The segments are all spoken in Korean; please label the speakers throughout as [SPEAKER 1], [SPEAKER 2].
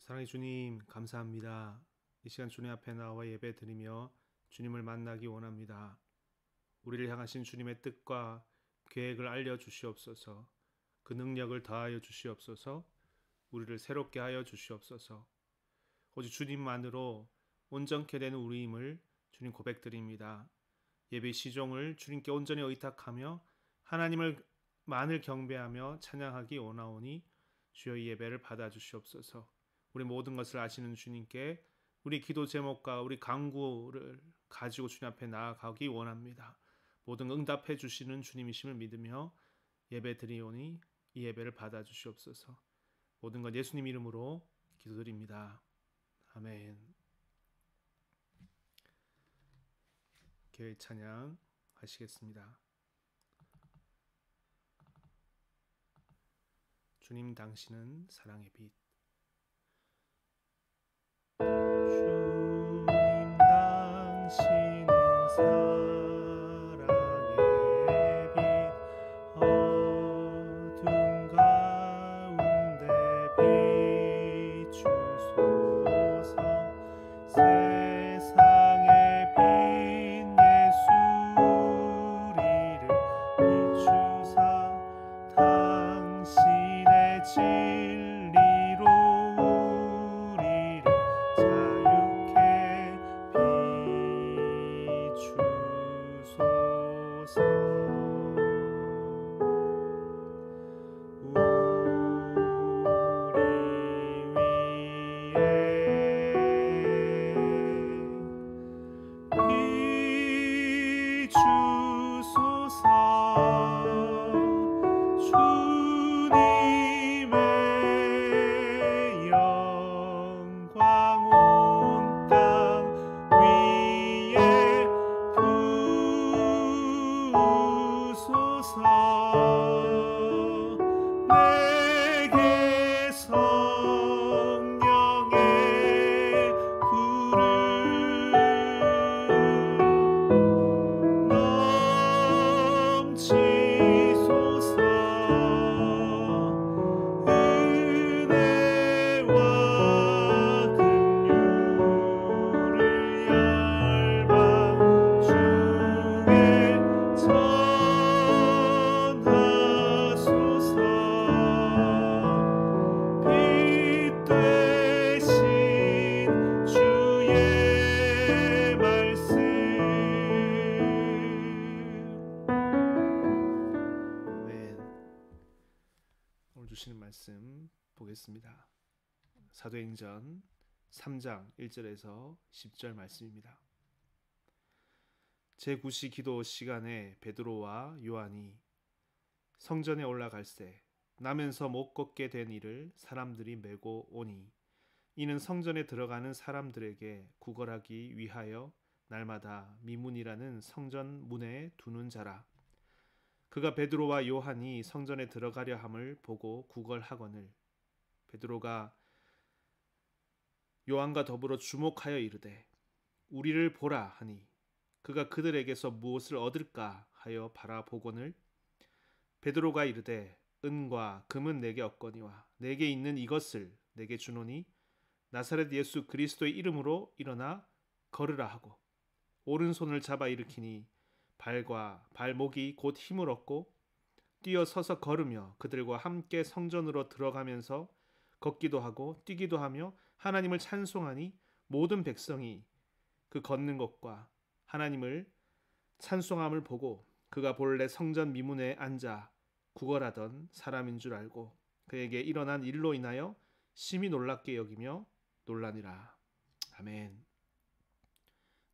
[SPEAKER 1] 사랑의 주님, 감사합니다. 이 시간 주님 앞에 나와 예배 드리며 주님을 만나기 원합니다. 우리를 향하신 주님의 뜻과 계획을 알려 주시옵소서. 그 능력을 더하여 주시옵소서. 우리를 새롭게 하여 주시옵소서. 오직 주님만으로 온전케 되는 우리임을 주님 고백드립니다. 예배 시종을 주님께 온전히 의탁하며 하나님을 만을 경배하며 찬양하기 원하오니 주여 이 예배를 받아 주시옵소서. 우리 모든 것을 아시는 주님께 우리 기도 제목과 우리 간구를 가지고 주님 앞에 나아가기 원합니다. 모든 응답해 주시는 주님이심을 믿으며 예배 드리오니 이 예배를 받아 주시옵소서. 모든 것 예수님 이름으로 기도드립니다. 아멘. 교회 찬양 하시겠습니다. 주님 당신은 사랑의 빛. 주님 당신은 사랑의 빛. 어둠 가운데 비추소서. 세상의 빛 예수리를 비추사 당신의 진리로 우리를 자유케 비추소서. 우리 위에 비추소서. 주님의 영광 온 땅 위에 부으소서. 내게 성령의 불을 넘치소서. 은혜와 긍휼을 열방 중에 전하소서. 빛 되신 주의 말씀. 아멘. 오늘 주시는 말씀 보겠습니다. 사도행전 3장 1절에서 10절 말씀입니다. 제9시 기도 시간에 베드로와 요한이 성전에 올라갈새 나면서 못 걷게 된 이를 사람들이 메고 오니 이는 성전에 들어가는 사람들에게 구걸하기 위하여 날마다 미문이라는 성전 문에 두는 자라. 그가 베드로와 요한이 성전에 들어가려 함을 보고 구걸하거늘 베드로가 요한과 더불어 주목하여 이르되 우리를 보라 하니 그가 그들에게서 무엇을 얻을까 하여 바라보거늘 베드로가 이르되 은과 금은 내게 없거니와 내게 있는 이것을 내게 주노니 나사렛 예수 그리스도의 이름으로 일어나 걸으라 하고 오른손을 잡아 일으키니 발과 발목이 곧 힘을 얻고 뛰어 서서 걸으며 그들과 함께 성전으로 들어가면서 걷기도 하고 뛰기도 하며 하나님을 찬송하니 모든 백성이 그 걷는 것과 하나님을 찬송함을 보고 그가 본래 성전 미문에 앉아 구걸하던 사람인 줄 알고 그에게 일어난 일로 인하여 심히 놀랍게 여기며 놀라니라. 아멘.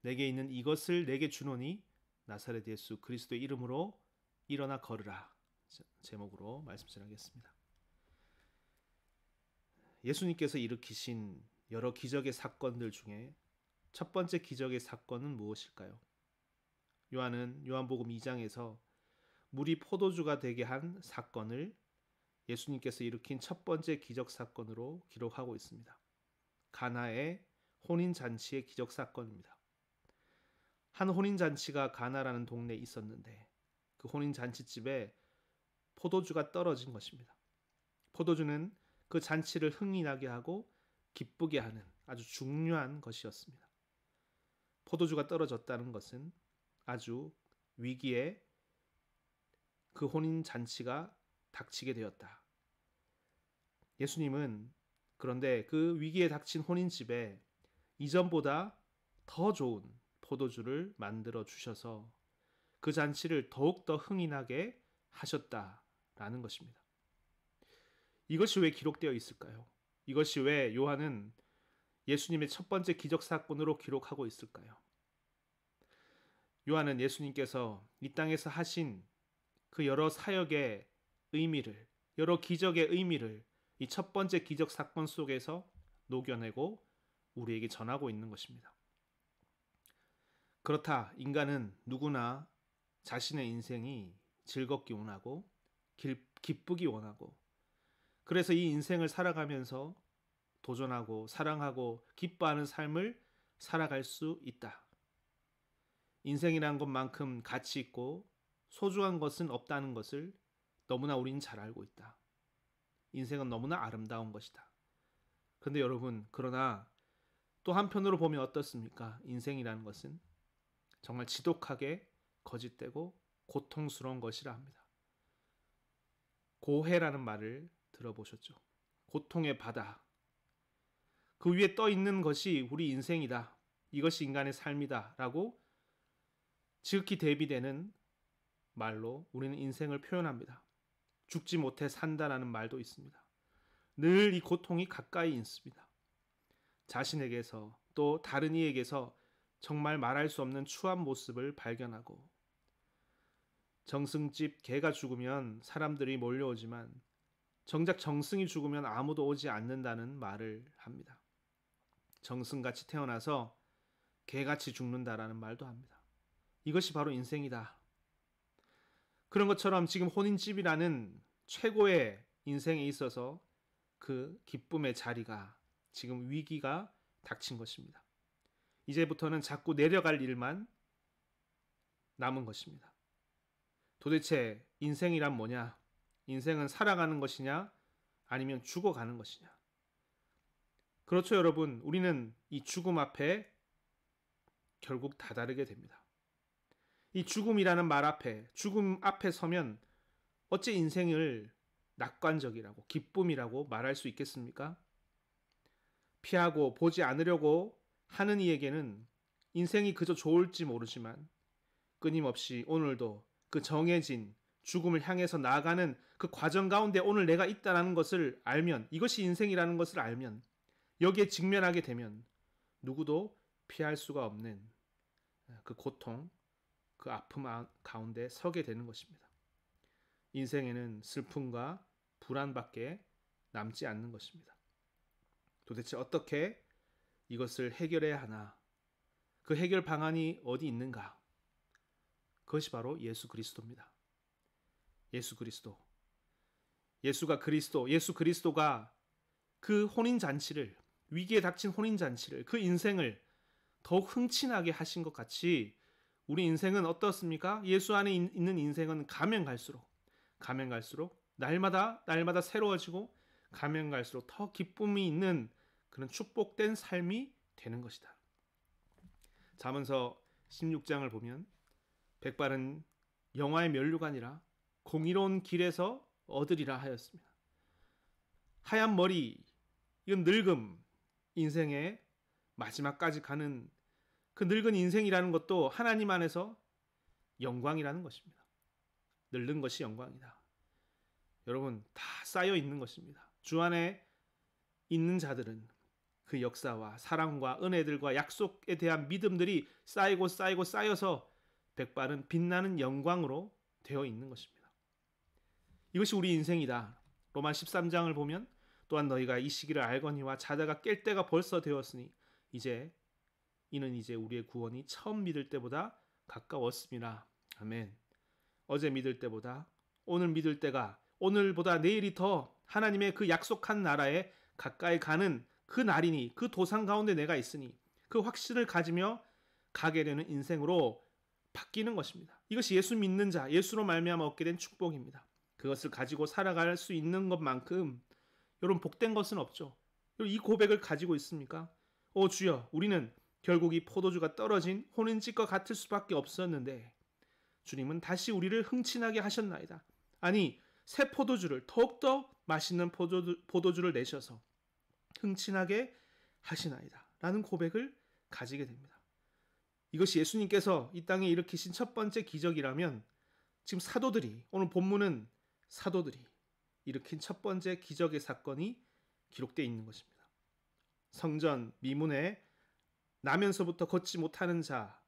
[SPEAKER 1] 내게 있는 이것을 내게 주노니 나사렛 예수 그리스도의 이름으로 일어나 걸으라. 제목으로 말씀 전하겠습니다. 예수님께서 일으키신 여러 기적의 사건들 중에 첫 번째 기적의 사건은 무엇일까요? 요한은 요한복음 2장에서 물이 포도주가 되게 한 사건을 예수님께서 일으킨 첫 번째 기적 사건으로 기록하고 있습니다. 가나의 혼인잔치의 기적 사건입니다. 한 혼인잔치가 가나라는 동네에 있었는데 그 혼인잔치집에 포도주가 떨어진 것입니다. 포도주는 그 잔치를 흥이 나게 하고 기쁘게 하는 아주 중요한 것이었습니다. 포도주가 떨어졌다는 것은 아주 위기에 그 혼인 잔치가 닥치게 되었다. 예수님은 그런데 그 위기에 닥친 혼인집에 이전보다 더 좋은 포도주를 만들어 주셔서 그 잔치를 더욱더 흥이 나게 하셨다라는 것입니다. 이것이 왜 기록되어 있을까요? 이것이 왜 요한은 예수님의 첫 번째 기적 사건으로 기록하고 있을까요? 요한은 예수님께서 이 땅에서 하신 그 여러 사역의 의미를, 여러 기적의 의미를 이 첫 번째 기적 사건 속에서 녹여내고 우리에게 전하고 있는 것입니다. 그렇다, 인간은 누구나 자신의 인생이 즐겁기 원하고 기쁘기 원하고, 그래서 이 인생을 살아가면서 도전하고 사랑하고 기뻐하는 삶을 살아갈 수 있다. 인생이란 것만큼 가치 있고 소중한 것은 없다는 것을 너무나 우리는 잘 알고 있다. 인생은 너무나 아름다운 것이다. 그런데 여러분, 그러나 또 한편으로 보면 어떻습니까? 인생이라는 것은 정말 지독하게 거짓되고 고통스러운 것이라 합니다. 고해라는 말을 들어보셨죠? 고통의 바다. 그 위에 떠 있는 것이 우리 인생이다. 이것이 인간의 삶이다. 라고 지극히 대비되는 말로 우리는 인생을 표현합니다. 죽지 못해 산다라는 말도 있습니다. 늘 이 고통이 가까이 있습니다. 자신에게서 또 다른 이에게서 정말 말할 수 없는 추한 모습을 발견하고, 정승집 개가 죽으면 사람들이 몰려오지만 정작 정승이 죽으면 아무도 오지 않는다는 말을 합니다. 정승같이 태어나서 개같이 죽는다라는 말도 합니다. 이것이 바로 인생이다. 그런 것처럼 지금 혼인집이라는 최고의 인생에 있어서 그 기쁨의 자리가 지금 위기가 닥친 것입니다. 이제부터는 자꾸 내려갈 일만 남은 것입니다. 도대체 인생이란 뭐냐? 인생은 살아가는 것이냐? 아니면 죽어가는 것이냐? 그렇죠, 여러분. 우리는 이 죽음 앞에 결국 다다르게 됩니다. 이 죽음이라는 말 앞에, 죽음 앞에 서면 어째 인생을 낙관적이라고, 기쁨이라고 말할 수 있겠습니까? 피하고 보지 않으려고 하는 이에게는 인생이 그저 좋을지 모르지만 끊임없이 오늘도 그 정해진 죽음을 향해서 나아가는 그 과정 가운데 오늘 내가 있다는 것을 알면, 이것이 인생이라는 것을 알면, 여기에 직면하게 되면 누구도 피할 수가 없는 그 고통, 그 아픔 가운데 서게 되는 것입니다. 인생에는 슬픔과 불안밖에 남지 않는 것입니다. 도대체 어떻게 이것을 해결해야 하나? 그 해결 방안이 어디 있는가? 그것이 바로 예수 그리스도입니다. 예수 그리스도. 예수가 그리스도, 예수 그리스도가 그 혼인잔치를, 위기에 닥친 혼인잔치를, 그 인생을 더욱 흥친하게 하신 것 같이 우리 인생은 어떻습니까? 예수 안에 있는 인생은 가면 갈수록 날마다 새로워지고, 가면 갈수록 더 기쁨이 있는 그런 축복된 삶이 되는 것이다. 잠언서 16장을 보면 백발은 영화의 면류가 아니라 공의로운 길에서 얻으리라 하였습니다. 하얀 머리, 이건 늙음, 인생의 마지막까지 가는 그 늙은 인생이라는 것도 하나님 안에서 영광이라는 것입니다. 늙는 것이 영광이다. 여러분, 다 쌓여 있는 것입니다. 주 안에 있는 자들은 그 역사와 사랑과 은혜들과 약속에 대한 믿음들이 쌓여서 백발은 빛나는 영광으로 되어 있는 것입니다. 이것이 우리 인생이다. 로마 13장을 보면 또한 너희가 이 시기를 알거니와 자다가 깰 때가 벌써 되었으니 이는 이제 우리의 구원이 처음 믿을 때보다 가까웠음이라. 아멘. 어제 믿을 때보다 오늘 믿을 때가, 오늘보다 내일이 더 하나님의 그 약속한 나라에 가까이 가는 그 날이니, 그 도상 가운데 내가 있으니 그 확신을 가지며 가게 되는 인생으로 바뀌는 것입니다. 이것이 예수 믿는 자, 예수로 말미암아 얻게 된 축복입니다. 그것을 가지고 살아갈 수 있는 것만큼 여러분 복된 것은 없죠. 이 고백을 가지고 있습니까? 오 주여, 우리는 결국 이 포도주가 떨어진 혼인집과 같을 수밖에 없었는데 주님은 다시 우리를 흥친하게 하셨나이다. 아니, 새 포도주를, 더욱더 맛있는 포도주를 내셔서 흥친하게 하시나이다 라는 고백을 가지게 됩니다. 이것이 예수님께서 이 땅에 일으키신 첫 번째 기적이라면 지금 사도들이, 오늘 본문은 사도들이 일으킨 첫 번째 기적의 사건이 기록되어 있는 것입니다. 성전 미문에 나면서부터 걷지 못하는 자,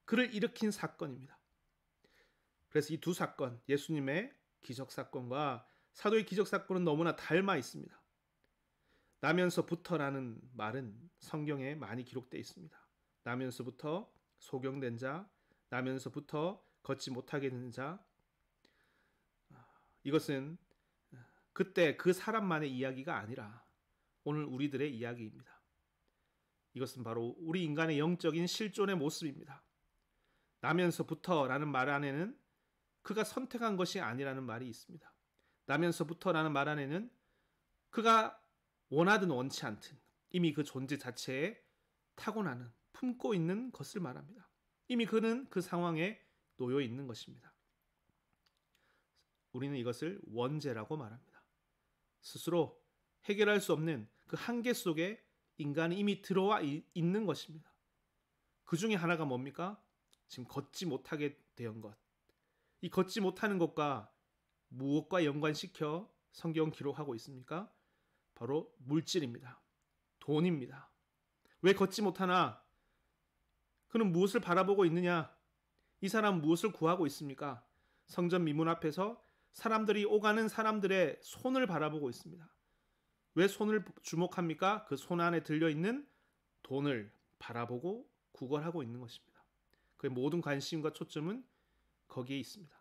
[SPEAKER 1] 그를 일으킨 사건입니다. 그래서 이 두 사건, 예수님의 기적 사건과 사도의 기적 사건은 너무나 닮아 있습니다. 나면서부터라는 말은 성경에 많이 기록되어 있습니다. 나면서부터 소경된 자, 나면서부터 걷지 못하게 된 자. 이것은 그때 그 사람만의 이야기가 아니라 오늘 우리들의 이야기입니다. 이것은 바로 우리 인간의 영적인 실존의 모습입니다. 나면서부터라는 말 안에는 그가 선택한 것이 아니라는 말이 있습니다. 나면서부터라는 말 안에는 그가 원하든 원치 않든 이미 그 존재 자체에 타고나는, 품고 있는 것을 말합니다. 이미 그는 그 상황에 놓여 있는 것입니다. 우리는 이것을 원죄라고 말합니다. 스스로 해결할 수 없는 그 한계 속에 인간이 이미 들어와 있는 것입니다. 그 중에 하나가 뭡니까? 지금 걷지 못하게 된 것. 이 걷지 못하는 것과 무엇과 연관시켜 성경 기록하고 있습니까? 바로 물질입니다. 돈입니다. 왜 걷지 못하나? 그는 무엇을 바라보고 있느냐? 이 사람 무엇을 구하고 있습니까? 성전 미문 앞에서 사람들이 오가는 사람들의 손을 바라보고 있습니다. 왜 손을 주목합니까? 그 손 안에 들려있는 돈을 바라보고 구걸하고 있는 것입니다. 그의 모든 관심과 초점은 거기에 있습니다.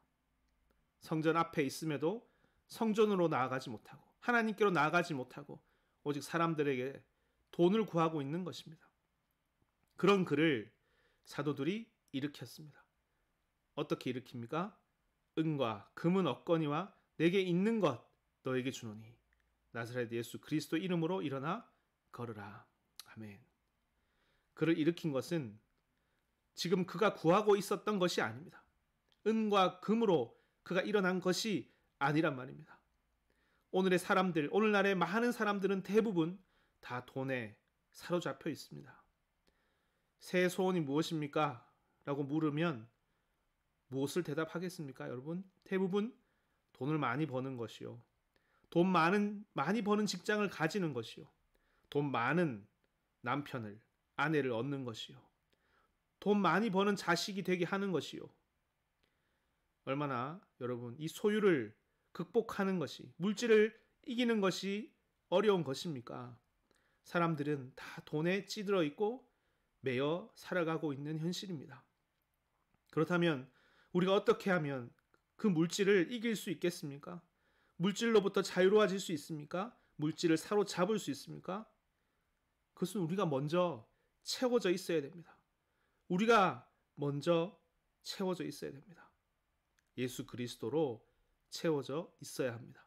[SPEAKER 1] 성전 앞에 있음에도 성전으로 나아가지 못하고 하나님께로 나아가지 못하고 오직 사람들에게 돈을 구하고 있는 것입니다. 그런 그를 사도들이 일으켰습니다. 어떻게 일으킵니까? 은과 금은 없거니와 내게 있는 것 너에게 주노니 나사렛 예수 그리스도 이름으로 일어나 걸으라. 아멘. 그를 일으킨 것은 지금 그가 구하고 있었던 것이 아닙니다. 은과 금으로 그가 일어난 것이 아니란 말입니다. 오늘의 사람들, 오늘날의 많은 사람들은 대부분 다 돈에 사로잡혀 있습니다. 새 소원이 무엇입니까? 라고 물으면 무엇을 대답하겠습니까, 여러분? 대부분 돈을 많이 버는 것이요. 많이 버는 직장을 가지는 것이요. 돈 많은 남편을, 아내를 얻는 것이요. 돈 많이 버는 자식이 되게 하는 것이요. 얼마나 여러분 이 소유를 극복하는 것이, 물질을 이기는 것이 어려운 것입니까? 사람들은 다 돈에 찌들어 있고 매여 살아가고 있는 현실입니다. 그렇다면 우리가 어떻게 하면 그 물질을 이길 수 있겠습니까? 물질로부터 자유로워질 수 있습니까? 물질을 사로잡을 수 있습니까? 그것은 우리가 먼저 채워져 있어야 됩니다. 우리가 먼저 채워져 있어야 됩니다. 예수 그리스도로 채워져 있어야 합니다.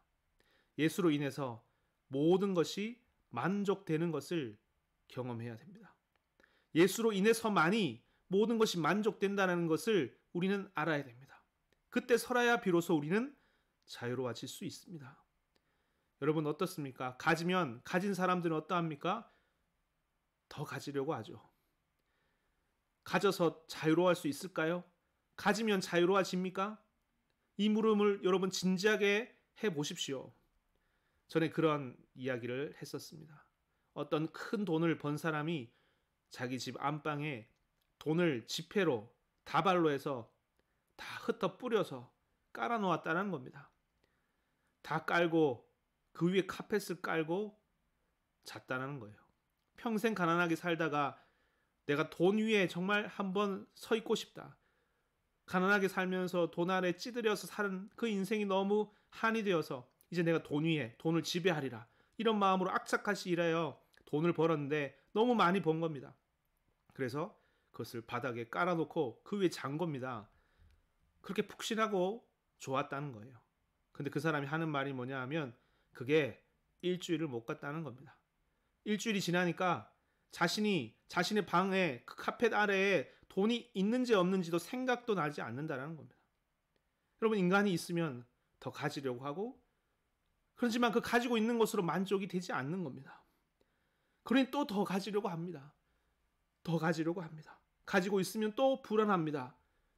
[SPEAKER 1] 예수로 인해서 모든 것이 만족되는 것을 경험해야 됩니다. 예수로 인해서만이 모든 것이 만족된다는 것을 우리는 알아야 됩니다. 그때 서라야 비로소 우리는 자유로워질 수 있습니다. 여러분 어떻습니까? 가진 사람들은 어떠합니까? 더 가지려고 하죠. 가져서 자유로워할 수 있을까요? 가지면 자유로워집니까? 이 물음을 여러분 진지하게 해보십시오. 전에 그런 이야기를 했었습니다. 어떤 큰 돈을 번 사람이 자기 집 안방에 돈을 지폐로 다발로 해서 다 흩어 뿌려서 깔아놓았다는 겁니다. 다 깔고 그 위에 카펫을 깔고 잤다는 거예요. 평생 가난하게 살다가 내가 돈 위에 정말 한번 서 있고 싶다. 가난하게 살면서 돈 아래 찌들여서 사는 그 인생이 너무 한이 되어서 이제 내가 돈 위에 돈을 지배하리라. 이런 마음으로 악착같이 일하여 돈을 벌었는데 너무 많이 번 겁니다. 그래서 그것을 바닥에 깔아놓고 그 위에 잔 겁니다. 그렇게 푹신하고 좋았다는 거예요. 근데 그 사람이 하는 말이 뭐냐 하면 그게 일주일을 못 갔다는 겁니다. 일주일이 지나니까 자신의 방에 그 카펫 아래에 돈이 있는지 없는지도 생각도 나지 않는다라는 겁니다. 여러분, 인간이 있으면 더 가지려고 하고, 그렇지만 그 가지고 있는 것으로 만족이 되지 않는 겁니다. 그러니 또 더 가지려고 합니다. 더 가지려고 합니다. 가지고 있으면 또 불안합니다.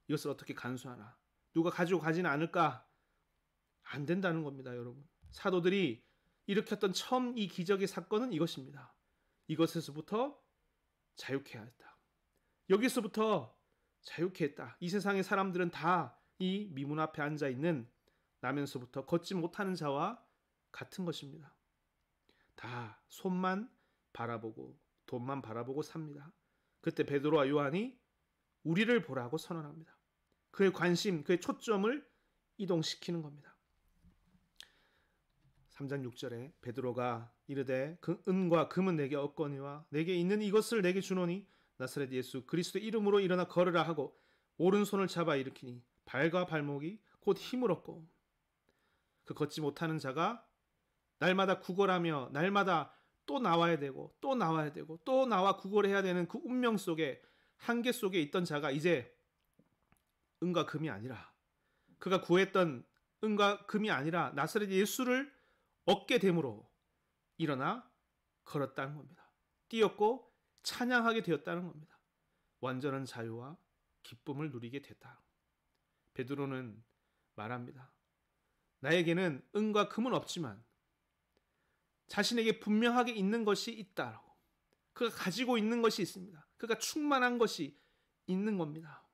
[SPEAKER 1] 이것을 어떻게 간수하나? 누가 가지고 가지는 않을까? 안 된다는 겁니다, 여러분. 사도들이 일으켰던 처음 이 기적의 사건은 이것입니다. 이것에서부터 자유케 하였다. 여기서부터 자유케 했다. 이 세상의 사람들은 다 이 미문 앞에 앉아 있는 나면서부터 걷지 못하는 자와 같은 것입니다. 다 손만 바라보고 돈만 바라보고 삽니다. 그때 베드로와 요한이 우리를 보라고 선언합니다. 그의 관심, 그의 초점을 이동시키는 겁니다. 3장 6절에 베드로가 이르되 그 은과 금은 내게 없거니와 내게 있는 이것을 내게 주노니 나사렛 예수 그리스도 이름으로 일어나 걸으라 하고 오른손을 잡아 일으키니 발과 발목이 곧 힘을 얻고 그 걷지 못하는 자가 날마다 구걸하며 날마다 또 나와야 되고 또 나와야 되고 또 나와 구걸해야 되는 그 운명 속에 한계 속에 있던 자가 이제 은과 금이 아니라 그가 구했던 은과 금이 아니라 나사렛 예수를 얻게 됨으로 일어나 걸었다는 겁니다. 뛰었고 찬양하게 되었다는 겁니다. 완전한 자유와 기쁨을 누리게 됐다. 베드로는 말합니다. 나에게는 은과 금은 없지만 자신에게 분명하게 있는 것이 있다라고. 그가 가지고 있는 것이 있습니다. 그가 충만한 것이 있는 겁니다.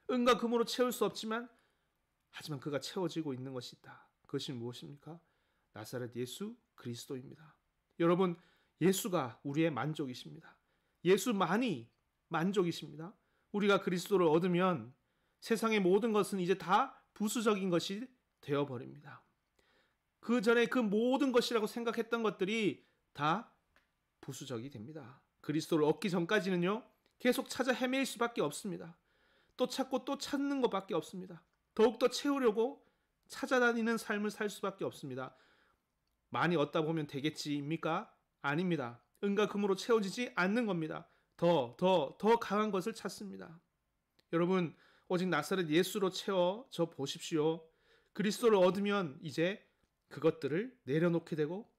[SPEAKER 1] 은과 금으로 채울 수 없지만 하지만 그가 채워지고 있는 것이 있다. 그것이 무엇입니까? 나사렛 예수 그리스도입니다. 여러분, 예수가 우리의 만족이십니다. 예수만이 만족이십니다. 우리가 그리스도를 얻으면 세상의 모든 것은 이제 다 부수적인 것이 되어버립니다. 그 전에 그 모든 것이라고 생각했던 것들이 다 부수적이 됩니다. 그리스도를 얻기 전까지는요, 계속 찾아 헤맬 수밖에 없습니다. 또 찾고 또 찾는 것밖에 없습니다. 더욱더 채우려고 찾아다니는 삶을 살 수밖에 없습니다. 많이 얻다 보면 되겠지입니까? 아닙니다. 은과 금으로 채워지지 않는 겁니다. 더 강한 것을 찾습니다. 여러분, 오직 나사렛 예수로 채워져 보십시오. 그리스도를 얻으면 이제 그것들을 내려놓게 되고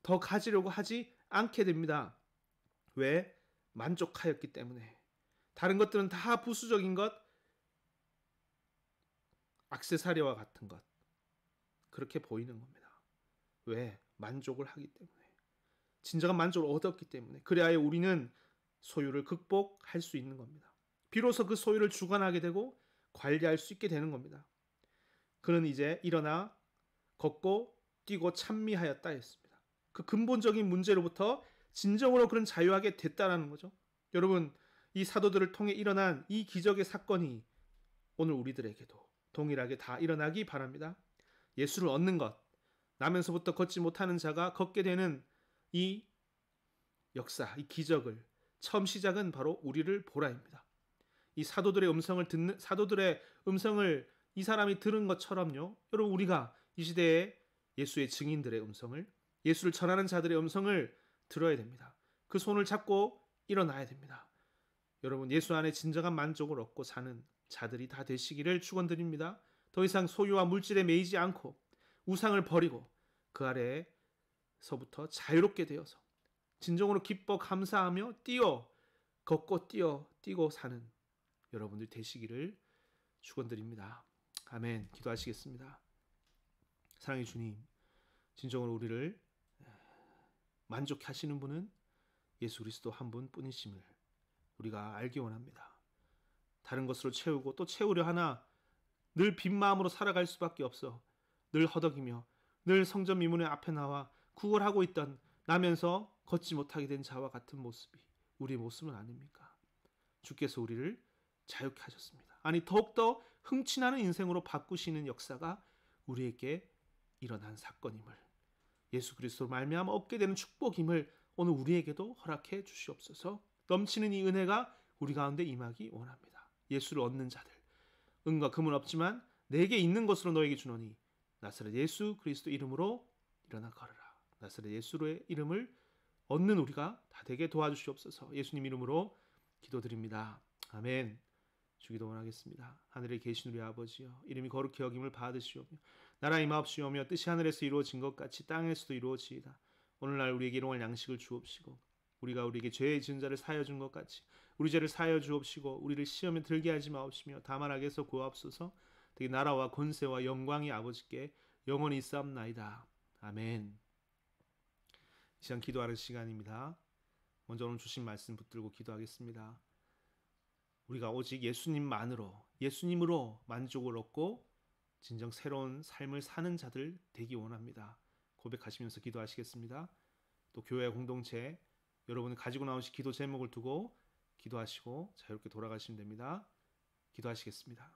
[SPEAKER 1] 더 가지려고 하지 않게 됩니다. 왜? 만족하였기 때문에. 다른 것들은 다 부수적인 것, 액세서리와 같은 것, 그렇게 보이는 겁니다. 왜? 만족을 하기 때문에. 진정한 만족을 얻었기 때문에. 그래야 우리는 소유를 극복할 수 있는 겁니다. 비로소 그 소유를 주관하게 되고 관리할 수 있게 되는 겁니다. 그는 이제 일어나 걷고 뛰고 찬미하였다 했습니다. 그 근본적인 문제로부터 진정으로 그런 자유하게 됐다라는 거죠. 여러분, 이 사도들을 통해 일어난 이 기적의 사건이 오늘 우리들에게도 동일하게 다 일어나기 바랍니다. 예수를 얻는 것, 나면서부터 걷지 못하는 자가 걷게 되는 이 역사, 이 기적을 처음 시작은 바로 우리를 보라입니다. 이 사도들의 음성을 이 사람이 들은 것처럼요. 여러분, 우리가 이 시대에 예수의 증인들의 음성을, 예수를 전하는 자들의 음성을 들어야 됩니다. 그 손을 잡고 일어나야 됩니다. 여러분, 예수 안에 진정한 만족을 얻고 사는 자들이 다 되시기를 축원드립니다. 더 이상 소유와 물질에 매이지 않고 우상을 버리고 그 아래에서부터 자유롭게 되어서 진정으로 기뻐 감사하며 걷고 뛰고 사는 여러분들 되시기를 축원드립니다. 아멘. 기도하시겠습니다. 사랑의 주님, 진정으로 우리를 만족해 하시는 분은 예수 그리스도 한 분뿐이심을 우리가 알기 원합니다. 다른 것으로 채우고 또 채우려 하나 늘 빈 마음으로 살아갈 수밖에 없어 늘 허덕이며 늘 성전 미문의 앞에 나와 구걸하고 있던 나면서 걷지 못하게 된 자와 같은 모습이 우리의 모습은 아닙니까? 주께서 우리를 자유케 하셨습니다. 아니, 더욱더 흥취나는 인생으로 바꾸시는 역사가 우리에게 일어난 사건임을, 예수 그리스도로 말미암아 얻게 되는 축복임을 오늘 우리에게도 허락해 주시옵소서. 넘치는 이 은혜가 우리 가운데 임하기 원합니다. 예수를 얻는 자들, 은과 금은 없지만 내게 있는 것으로 너에게 주노니 나사렛 예수 그리스도 이름으로 일어나 걸으라. 나사렛 예수의 이름을 얻는 우리가 다 되게 도와주시옵소서. 예수님 이름으로 기도드립니다. 아멘. 주기도 원하겠습니다. 하늘에 계신 우리 아버지여, 이름이 거룩히 여김을 받으시오며 나라 임하옵시오며 뜻이 하늘에서 이루어진 것 같이 땅에서도 이루어지이다. 오늘날 우리에게 일용할 양식을 주옵시고 우리가 우리에게 죄의 지은 자를 사하여 준 것 같이 우리 죄를 사하여 주옵시고 우리를 시험에 들게 하지 마옵시며 다만 악에서 구하옵소서. 되게 나라와 권세와 영광이 아버지께 영원히 있사옵나이다. 아멘. 이 시간 기도하는 시간입니다. 먼저 오늘 주신 말씀 붙들고 기도하겠습니다. 우리가 오직 예수님으로 만족을 얻고 진정 새로운 삶을 사는 자들 되기 원합니다. 고백하시면서 기도하시겠습니다. 또 교회 공동체 여러분이 가지고 나오신 기도 제목을 두고 기도하시고 자유롭게 돌아가시면 됩니다. 기도하시겠습니다.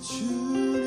[SPEAKER 2] 주님